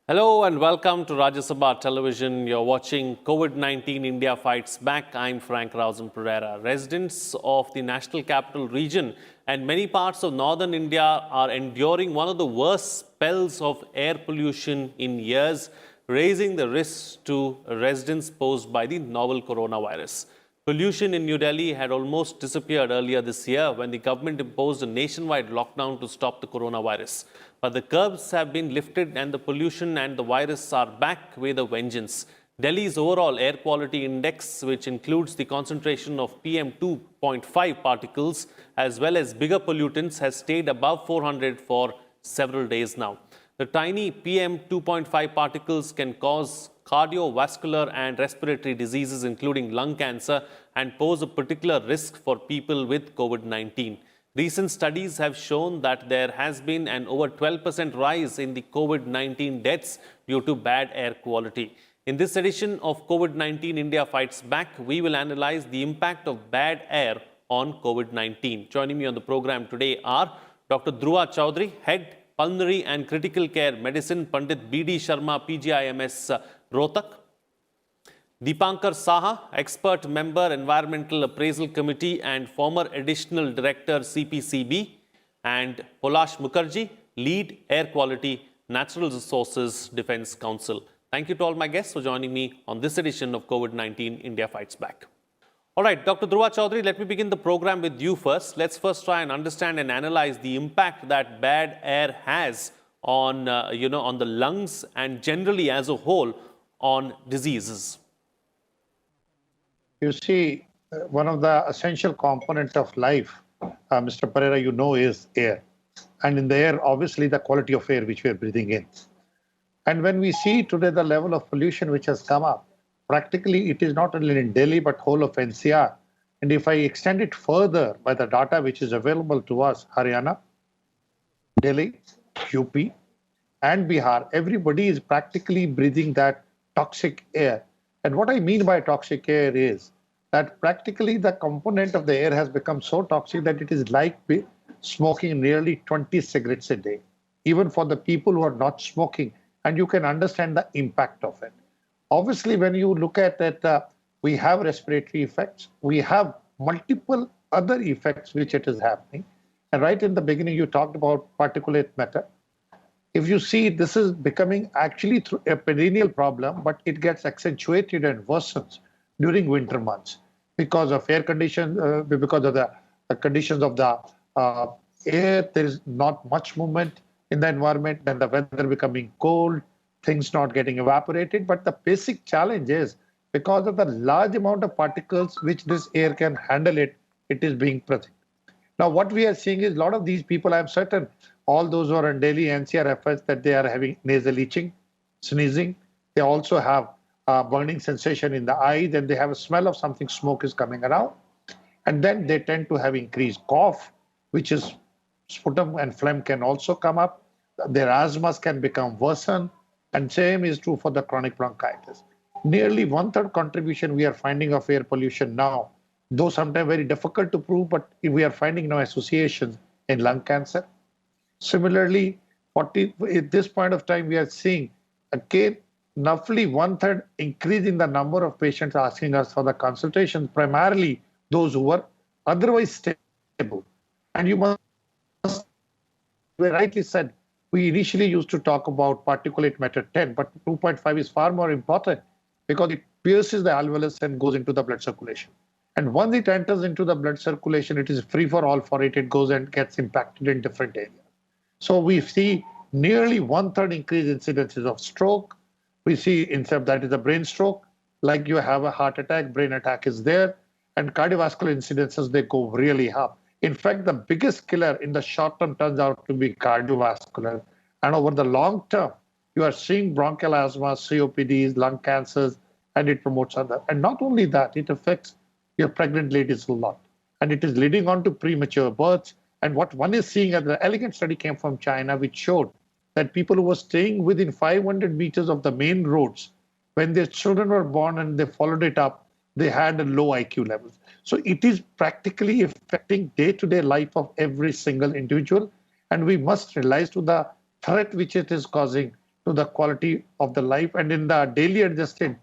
Hello and welcome to Rajya Sabha Television. You're watching COVID-19 India Fights Back. I'm Frank Rausen Pereira. Residents of the National Capital Region and many parts of northern India are enduring one of the worst spells of air pollution in years, raising the risks to residents posed by the novel coronavirus. Pollution in New Delhi had almost disappeared earlier this year when the government imposed a nationwide lockdown to stop the coronavirus. But the curbs have been lifted and the pollution and the virus are back with a vengeance. Delhi's overall air quality index, which includes the concentration of PM 2.5 particles as well as bigger pollutants, has stayed above 400 for several days now. The tiny PM 2.5 particles can cause cardiovascular and respiratory diseases, including lung cancer, and pose a particular risk for people with COVID-19. Recent studies have shown that there has been an over 12% rise in the COVID-19 deaths due to bad air quality. In this edition of COVID-19 India Fights Back, we will analyze the impact of bad air on COVID-19. Joining me on the program today are Dr. Dhruva Chaudhary, Head Pulmonary and Critical Care Medicine, Pandit B.D. Sharma, PGIMS, Rohtak; Deepankar Saha, Expert Member, Environmental Appraisal Committee and former Additional Director, CPCB; and Polash Mukherjee, Lead Air Quality, Natural Resources Defence Council. Thank you to all my guests for joining me on this edition of COVID-19 India Fights Back. All right, Dr. Dhruva Chaudhary, let me begin the program with you first. Let's first try and understand and analyze the impact that bad air has on, on the lungs and generally as a whole on diseases. You see, one of the essential components of life, Mr. Pereira, is air. And in the air, obviously, the quality of air which we are breathing in. And when we see today the level of pollution which has come up, practically it is not only in Delhi, but whole of NCR. And if I extend it further by the data which is available to us, Haryana, Delhi, UP, and Bihar, everybody is practically breathing that toxic air. And what I mean by toxic air is that practically the component of the air has become so toxic that it is like smoking nearly 20 cigarettes a day, even for the people who are not smoking. And you can understand the impact of it. Obviously, when you look at it, we have respiratory effects. We have multiple other effects which it is happening. And right in the beginning, you talked about particulate matter. If you see, this is becoming actually a perennial problem, but it gets accentuated and worsens during winter months because of air conditions, because of the conditions of the air. There is not much movement in the environment, then the weather becoming cold, things not getting evaporated. But the basic challenge is because of the large amount of particles which this air can handle it is being present. Now, what we are seeing is a lot of these people, I'm certain, all those who are in Delhi NCR efforts, that they are having nasal itching, sneezing. They also have burning sensation in the eyes, and they have a smell of something, smoke is coming around. And then they tend to have increased cough, which is sputum and phlegm can also come up. Their asthmas can become worsened. And same is true for the chronic bronchitis. Nearly one-third contribution we are finding of air pollution now, though sometimes very difficult to prove, but we are finding now associations in lung cancer. Similarly, at this point of time, we are seeing again roughly one-third increase in the number of patients asking us for the consultations, primarily those who were otherwise stable. And you must rightly said, we initially used to talk about particulate matter 10, but 2.5 is far more important because it pierces the alveolus and goes into the blood circulation. And once it enters into the blood circulation, it is free for all for it. It goes and gets impacted in different areas. So we see nearly one-third increase incidences of stroke. We see instead that is a brain stroke, like you have a heart attack, brain attack is there, and cardiovascular incidences, they go really up. In fact, the biggest killer in the short term turns out to be cardiovascular. And over the long term, you are seeing bronchial asthma, COPDs, lung cancers, and it promotes other. And not only that, it affects your pregnant ladies a lot. And it is leading on to premature births. And what one is seeing, an elegant study came from China, which showed that people who were staying within 500 meters of the main roads, when their children were born and they followed it up, they had a low IQ levels. So it is practically affecting day-to-day life of every single individual. And we must realize to the threat which it is causing to the quality of the life. And in the daily adjusted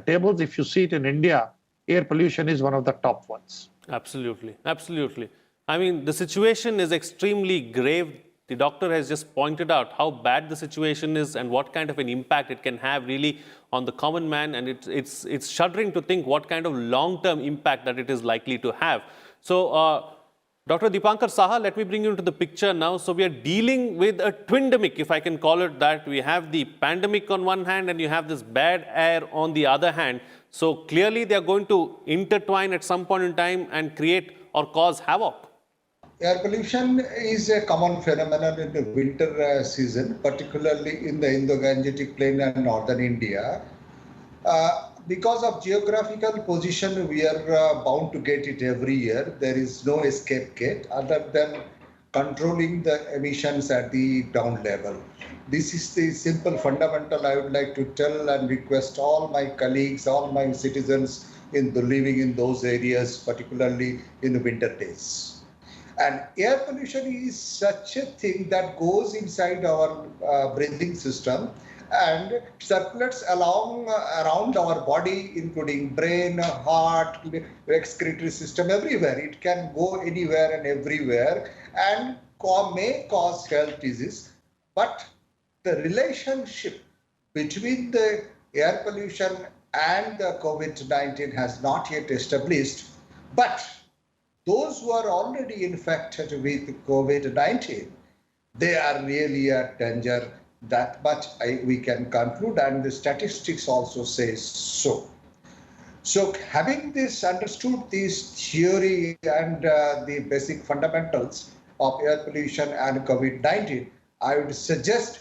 tables, if you see it in India, air pollution is one of the top ones. Absolutely, absolutely. I mean, the situation is extremely grave. The doctor has just pointed out how bad the situation is and what kind of an impact it can have really on the common man. And it's shuddering to think what kind of long-term impact that it is likely to have. So, Dr. Dipankar Saha, let me bring you into the picture now. So we are dealing with a twindemic, if I can call it that. We have the pandemic on one hand and you have this bad air on the other hand. So clearly they are going to intertwine at some point in time and create or cause havoc. Air pollution is a common phenomenon in the winter season, particularly in the Indo-Gangetic Plain and northern India. Because of geographical position, we are bound to get it every year. There is no escape gate other than controlling the emissions at the ground level. This is the simple fundamental I would like to tell and request all my colleagues, all my citizens living in those areas, particularly in the winter days. And air pollution is such a thing that goes inside our breathing system and circulates around our body, including brain, heart, excretory system, everywhere. It can go anywhere and everywhere and may cause health disease. But the relationship between the air pollution and the COVID-19 has not yet established. But those who are already infected with COVID-19, they are really at danger. That much we can conclude, and the statistics also say so. So having understood this theory and the basic fundamentals of air pollution and COVID-19, I would suggest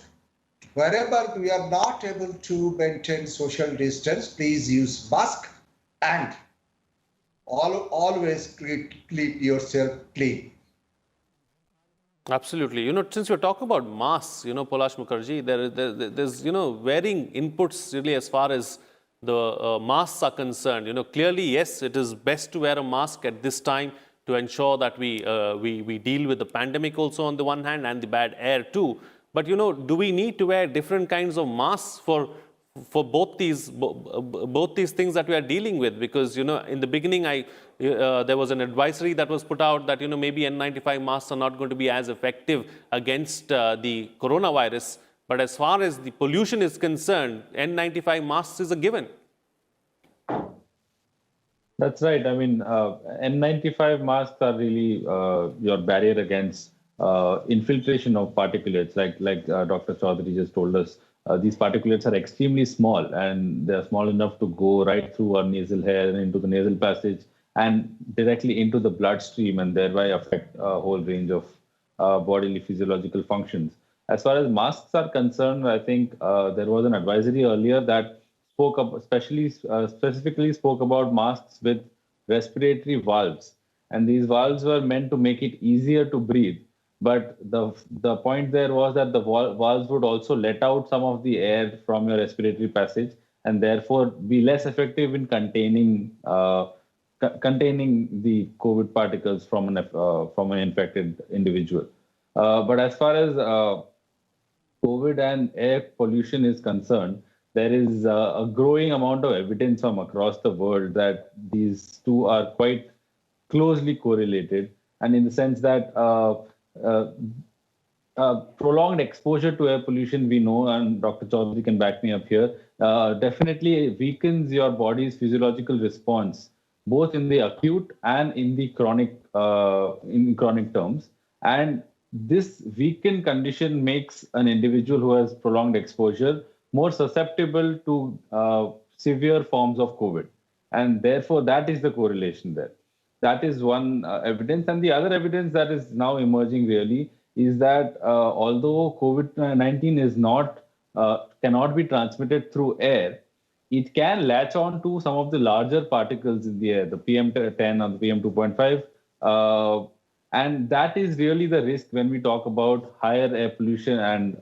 wherever we are not able to maintain social distance, please use mask and always keep yourself clean. Absolutely. Since you're talking about masks, Polash Mukherjee, there's, varying inputs really as far as the masks are concerned. Clearly, yes, it is best to wear a mask at this time to ensure that we deal with the pandemic also on the one hand and the bad air too. But, do we need to wear different kinds of masks for both these things that we are dealing with? Because in the beginning there was an advisory that was put out that maybe N95 masks are not going to be as effective against the coronavirus, but as far as the pollution is concerned, N95 masks is a given. That's right. I mean, N95 masks are really your barrier against infiltration of particulates, like Dr. Chaudhary just told us. These particulates are extremely small, and they're small enough to go right through our nasal hair and into the nasal passage and directly into the bloodstream, and thereby affect a whole range of bodily physiological functions. As far as masks are concerned, I think there was an advisory earlier that specifically spoke about masks with respiratory valves, and these valves were meant to make it easier to breathe. But the point there was that the valves would also let out some of the air from your respiratory passage, and therefore be less effective in containing the COVID particles from an infected individual. But as far as COVID and air pollution is concerned, there is a growing amount of evidence from across the world that these two are quite closely correlated, and in the sense that prolonged exposure to air pollution, we know, and Dr. Chaudhary can back me up here, definitely weakens your body's physiological response, both in the acute and in the chronic terms. And this weakened condition makes an individual who has prolonged exposure more susceptible to severe forms of COVID. And therefore, that is the correlation there. That is one evidence. And the other evidence that is now emerging really is that although COVID-19 cannot be transmitted through air, it can latch on to some of the larger particles in the air, the PM10 or the PM2.5. And that is really the risk when we talk about higher air pollution and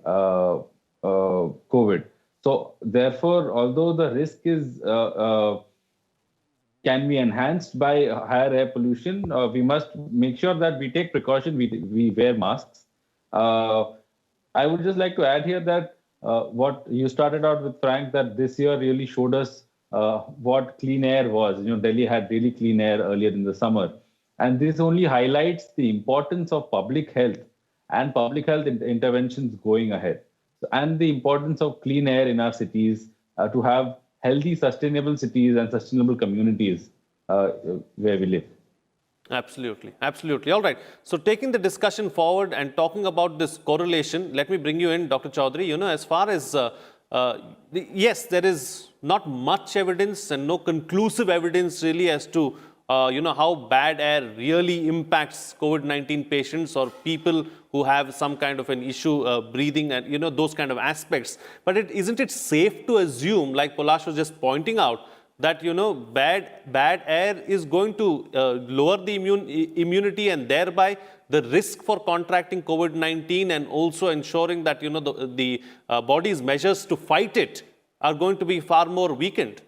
COVID. So therefore, although the risk is can be enhanced by higher air pollution, we must make sure that we take precaution, we wear masks. I would just like to add here that what you started out with, Frank, that this year really showed us what clean air was. Delhi had really clean air earlier in the summer. And this only highlights the importance of public health and public health interventions going ahead. And the importance of clean air in our cities to have healthy, sustainable cities and sustainable communities where we live. Absolutely. Absolutely. All right. So taking the discussion forward and talking about this correlation, let me bring you in, Dr. Chaudhary. As far as, yes, there is not much evidence and no conclusive evidence really as to, how bad air really impacts COVID-19 patients or people who have some kind of an issue breathing and, those kind of aspects. But isn't it safe to assume, like Polash was just pointing out, that bad air is going to lower the immunity and thereby the risk for contracting COVID-19 and also ensuring that the body's measures to fight it are going to be far more weakened?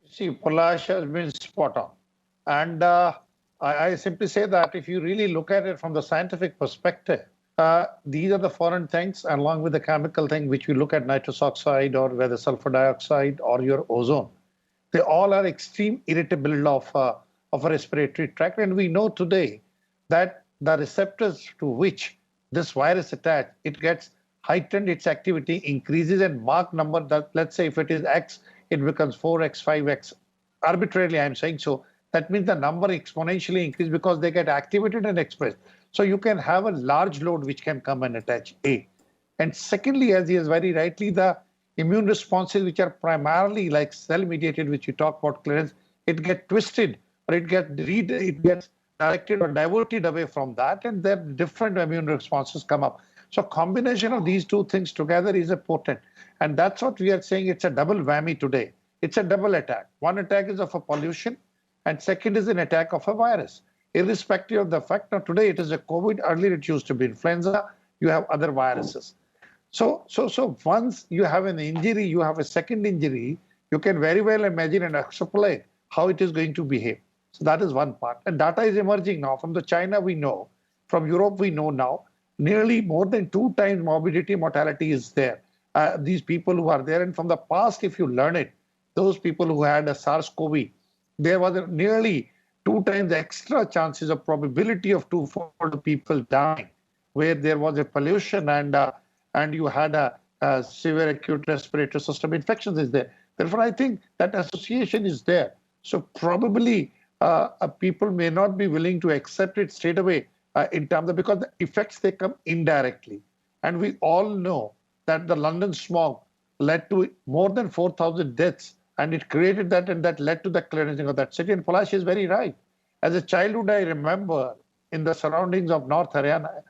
See, Polash has been spot on. And I simply say that if you really look at it from the scientific perspective, these are the foreign things along with the chemical thing which we look at, nitrous oxide or whether sulfur dioxide or your ozone. They all are extreme irritable of a respiratory tract. And we know today that the receptors to which this virus attached, it gets heightened, its activity increases and Mach number that, let's say if it is X, it becomes 4X, 5X. Arbitrarily, I'm saying so. That means the number exponentially increases because they get activated and expressed. So you can have a large load which can come and attach A. And secondly, as he has very rightly, the immune responses, which are primarily like cell-mediated, which you talk about clearance, it gets twisted or it gets directed or diverted away from that, and then different immune responses come up. So combination of these two things together is important. And that's what we are saying. It's a double whammy today. It's a double attack. One attack is of a pollution, and second is an attack of a virus. Irrespective of the fact, now today it is a COVID, earlier it used to be influenza, you have other viruses. So once you have an injury, you have a second injury, you can very well imagine and extrapolate how it is going to behave. So that is one part. And data is emerging now. From the China we know, from Europe we know now, nearly more than 2 times morbidity, mortality is there. These people who are there, and from the past, if you learn it, those people who had a SARS-CoV, there was nearly 2 times extra chances of probability of 2-4 people dying, where there was a pollution and you had a severe acute respiratory system infections is there. Therefore, I think that association is there. So probably people may not be willing to accept it straight away in terms of, because the effects, they come indirectly. And we all know that the London smog led to more than 4,000 deaths, and it created that, and that led to the cleansing of that city. And Polash is very right. As a childhood, I remember in the surroundings of North Haryana,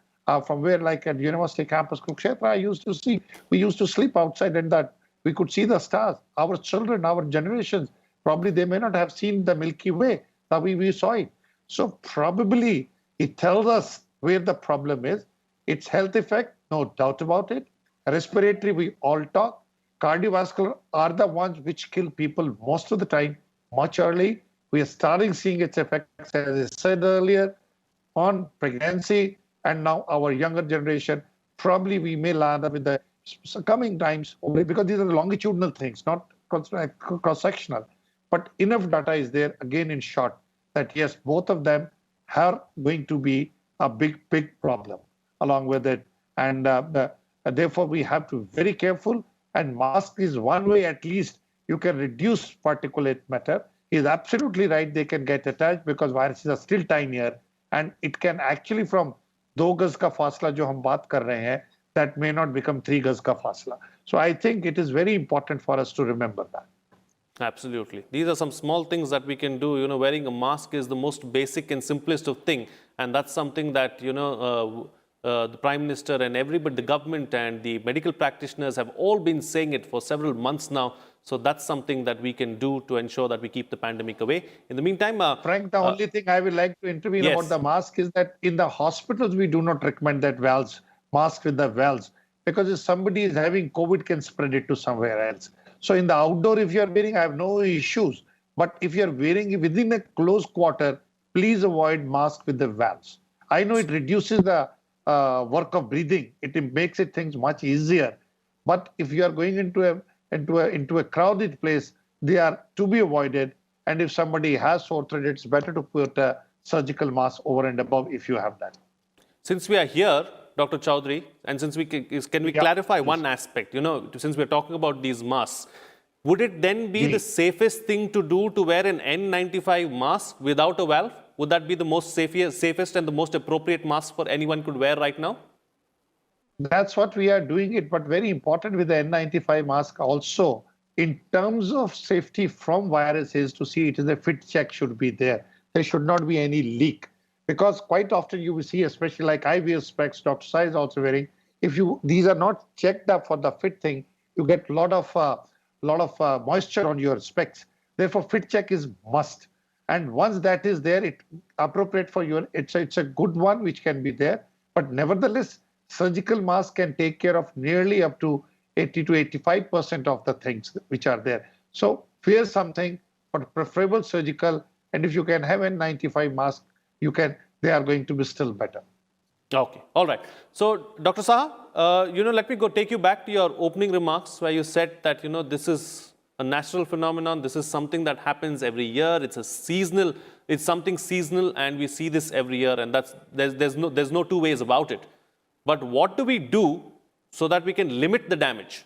from where, like at University Campus Kurukshetra, we used to sleep outside, and that we could see the stars. Our children, our generations, probably they may not have seen the Milky Way, but we saw it. So probably it tells us where the problem is. Its health effect, no doubt about it. Respiratory, we all talk. Cardiovascular are the ones which kill people most of the time, much early. We are starting seeing its effects, as I said earlier, on pregnancy, and now our younger generation. Probably we may land up with the coming times, only because these are longitudinal things, not cross-sectional. But enough data is there, again in short, that yes, both of them are going to be a big problem along with it. And therefore, we have to be very careful. And mask is one way, at least, you can reduce particulate matter. He's absolutely right, they can get attached because viruses are still tinier. And it can actually, from 2 gaz ka fasla jo hum baat kar rahe hain, that may not become 3 gaz ka fasla. So I think it is very important for us to remember that. Absolutely. These are some small things that we can do. Wearing a mask is the most basic and simplest of things. And that's something that, the Prime Minister and everybody, the government and the medical practitioners have all been saying it for several months now. So that's something that we can do to ensure that we keep the pandemic away. In the meantime, Frank, the only thing I would like to intervene about the mask is that in the hospitals, we do not recommend that mask with the valves, because if somebody is having COVID, can spread it to somewhere else. So in the outdoor, if you're wearing, I have no issues. But if you're wearing within a close quarter, please avoid mask with the valves. I know it reduces the work of breathing. It makes things much easier. But if you are going into a crowded place, they are to be avoided. And if somebody has sore throat, it's better to put a surgical mask over and above if you have that. Since we are here, Dr. Chaudhary, and since can we Yeah, clarify please. one aspect? Since we're talking about these masks, would it then be the Ji. safest thing to do to wear an N95 mask without a valve? Would that be the most safest and the most appropriate mask for anyone could wear right now? That's what we are doing it, but very important with the N95 mask also, in terms of safety from viruses, to see it is a fit check should be there. There should not be any leak. Because quite often you will see, especially like I wear specs, Dr. Sai is also wearing, if these are not checked up for the fit thing, you get a lot of moisture on your specs. Therefore, fit check is must. And once that is there, it appropriate for your, it's a good one which can be there. But nevertheless, surgical mask can take care of nearly up to 80 to 85% of the things which are there. So wear something, but preferable surgical. And if you can have a N95 mask, they are going to be still better. Okay, all right. So, Dr. Saha, let me take you back to your opening remarks where you said that, this is a natural phenomenon. This is something that happens every year. It's something seasonal, and we see this every year, and there's no two ways about it. But what do we do so that we can limit the damage?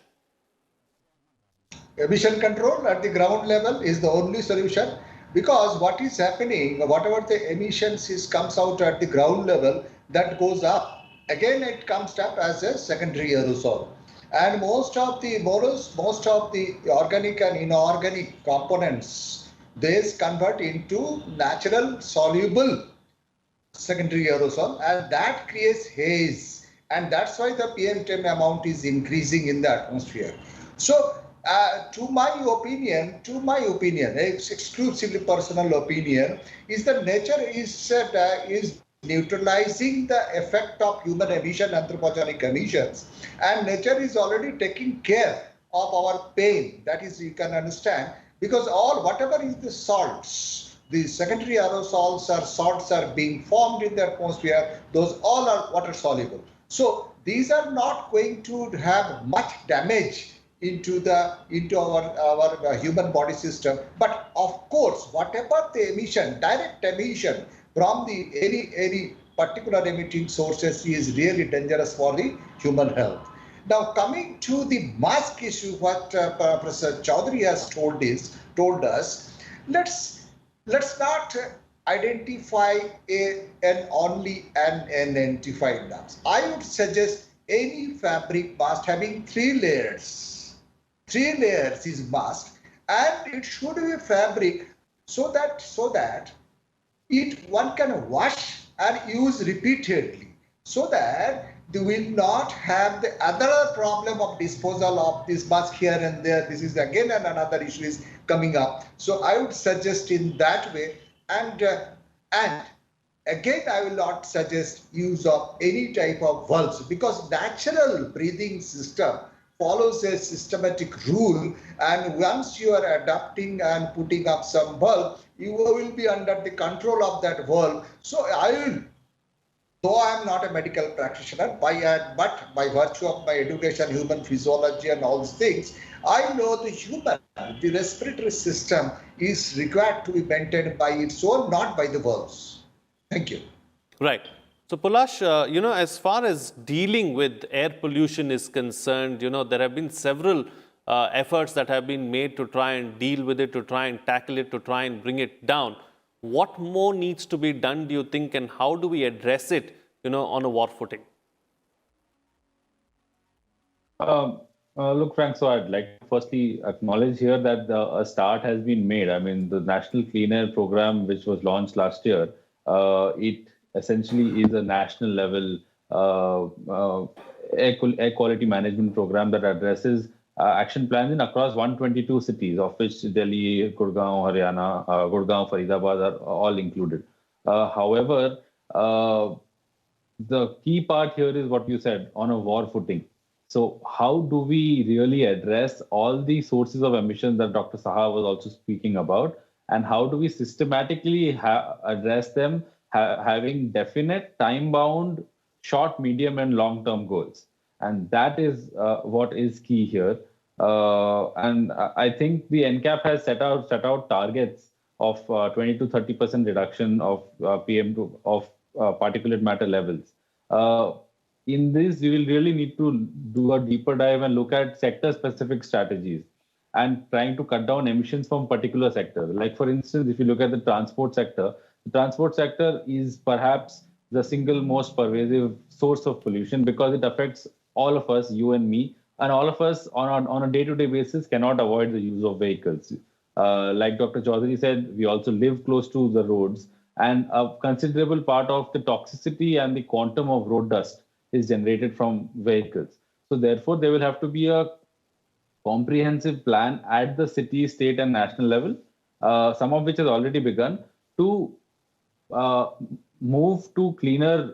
Emission control at the ground level is the only solution, because what is happening, whatever the emissions comes out at the ground level, that goes up. Again, it comes up as a secondary aerosol. And most of the organic and inorganic components, they convert into natural soluble secondary aerosol, and that creates haze. And that's why the PM10 amount is increasing in the atmosphere. So, to my opinion, it's exclusively personal opinion, is that nature is neutralizing the effect of human emission, anthropogenic emissions, and nature is already taking care of our pain. That is, you can understand, because whatever is the salts, the secondary aerosols or salts are being formed in the atmosphere, those all are water soluble. So these are not going to have much damage into our human body system. But of course, whatever the emission, direct emission from the any particular emitting sources is really dangerous for the human health. Now, coming to the mask issue, what Professor Chaudhary has told us, let's not identify only an N95 mask. I would suggest any fabric mask having 3 layers. 3 layers is mask, and it should be fabric so that one can wash and use repeatedly, so that they will not have the other problem of disposal of this mask here and there. This is again another issue is coming up. So I would suggest in that way, and again I will not suggest use of any type of valves, because natural breathing system follows a systematic rule, and once you are adapting and putting up some valve, you will be under the control of that valve. So though I am not a medical practitioner, but by virtue of my education, human physiology and all these things, I know the respiratory system is required to be maintained by its own, not by the valves. Thank you. Right. So, Pulash, as far as dealing with air pollution is concerned, there have been several efforts that have been made to try and deal with it, to try and tackle it, to try and bring it down. What more needs to be done, do you think, and how do we address it, on a war footing? Look, Frank, so I'd like to firstly acknowledge here that a start has been made. I mean, the National Clean Air Program, which was launched last year, it essentially is a national level air quality management program that addresses action plans in across 122 cities, of which Delhi, Gurgaon, Haryana, Gurgaon, Faridabad are all included. However, the key part here is what you said, on a war footing. So how do we really address all the sources of emissions that Dr. Saha was also speaking about, and how do we systematically address them, having definite time-bound short, medium, and long-term goals? And that is what is key here. And I think the NCAP has set out targets of 20 to 30% reduction of particulate matter levels. In this, you will really need to do a deeper dive and look at sector-specific strategies and trying to cut down emissions from particular sectors. Like for instance, if you look at the transport sector is perhaps the single most pervasive source of pollution because it affects all of us, you and me, and all of us on a day-to-day basis cannot avoid the use of vehicles. Like Dr. Chaudhary said, we also live close to the roads, and a considerable part of the toxicity and the quantum of road dust is generated from vehicles. So therefore, there will have to be a comprehensive plan at the city, state, and national level, some of which has already begun, to move to cleaner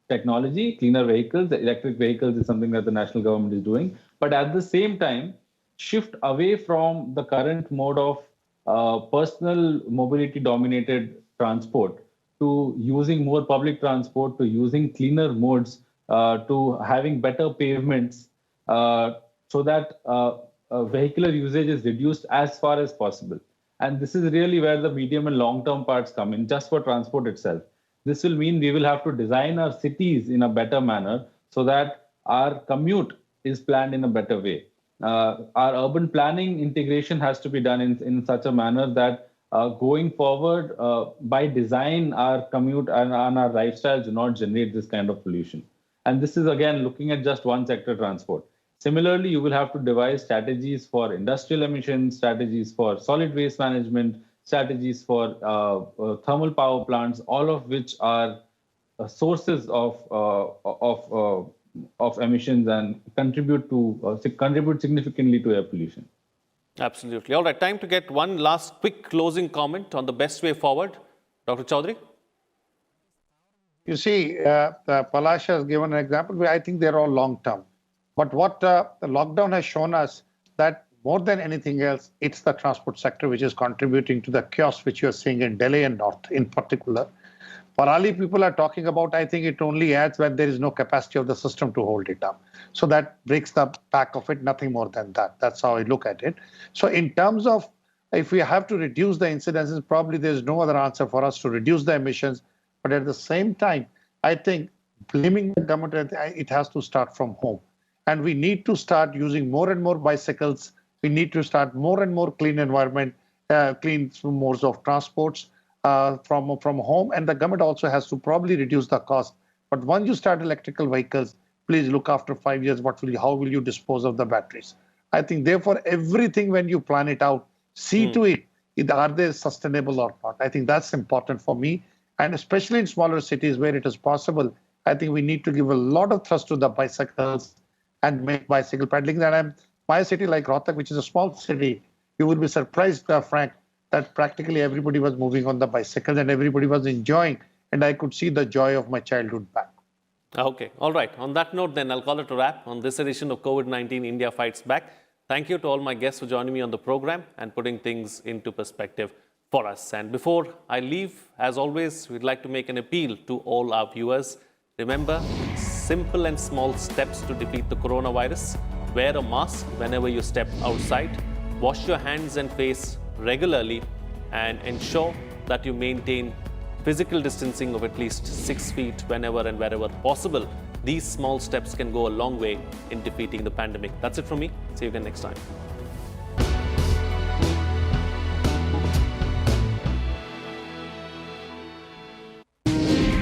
technology, cleaner vehicles. Electric vehicles is something that the national government is doing. But at the same time, shift away from the current mode of personal mobility dominated transport to using more public transport, to using cleaner modes, to having better pavements, so that vehicular usage is reduced as far as possible. And this is really where the medium and long-term parts come in, just for transport itself. This will mean we will have to design our cities in a better manner so that our commute is planned in a better way. Our urban planning integration has to be done in such a manner that going forward, by design, our commute and our lifestyles do not generate this kind of pollution. And this is, again, looking at just one sector, transport. Similarly, you will have to devise strategies for industrial emissions, strategies for solid waste management, strategies for thermal power plants, all of which are sources of emissions and contribute significantly to air pollution. Absolutely. All right, time to get one last quick closing comment on the best way forward. Dr. Chaudhary? You see, Palash has given an example where I think they're all long-term. But what the lockdown has shown us that more than anything else, it's the transport sector which is contributing to the chaos which you're seeing in Delhi and North in particular. Parali people are talking about, I think it only adds when there is no capacity of the system to hold it up. So that breaks the back of it, nothing more than that. That's how I look at it. So in terms of if we have to reduce the incidences, probably there's no other answer for us to reduce the emissions. But at the same time, I think blaming the government, it has to start from home. And we need to start using more and more bicycles. We need to start more and more clean environment, clean modes of transports from home. And the government also has to probably reduce the cost. But once you start electrical vehicles, please look after 5 years, how will you dispose of the batteries? I think therefore everything when you plan it out, see to it, are they sustainable or not? I think that's important for me. And especially in smaller cities where it is possible, I think we need to give a lot of thrust to the bicycles and make bicycle pedaling. And my city like Rohtak, which is a small city, you will be surprised, Frank, that practically everybody was moving on the bicycles and everybody was enjoying. And I could see the joy of my childhood back. Okay. All right. On that note, then, I'll call it a wrap on this edition of COVID-19 India Fights Back. Thank you to all my guests for joining me on the program and putting things into perspective for us. And before I leave, as always, we'd like to make an appeal to all our viewers. Remember, simple and small steps to defeat the coronavirus. Wear a mask whenever you step outside. Wash your hands and face regularly and ensure that you maintain physical distancing of at least 6 feet whenever and wherever possible. These small steps can go a long way in defeating the pandemic. That's it from me. See you again next time.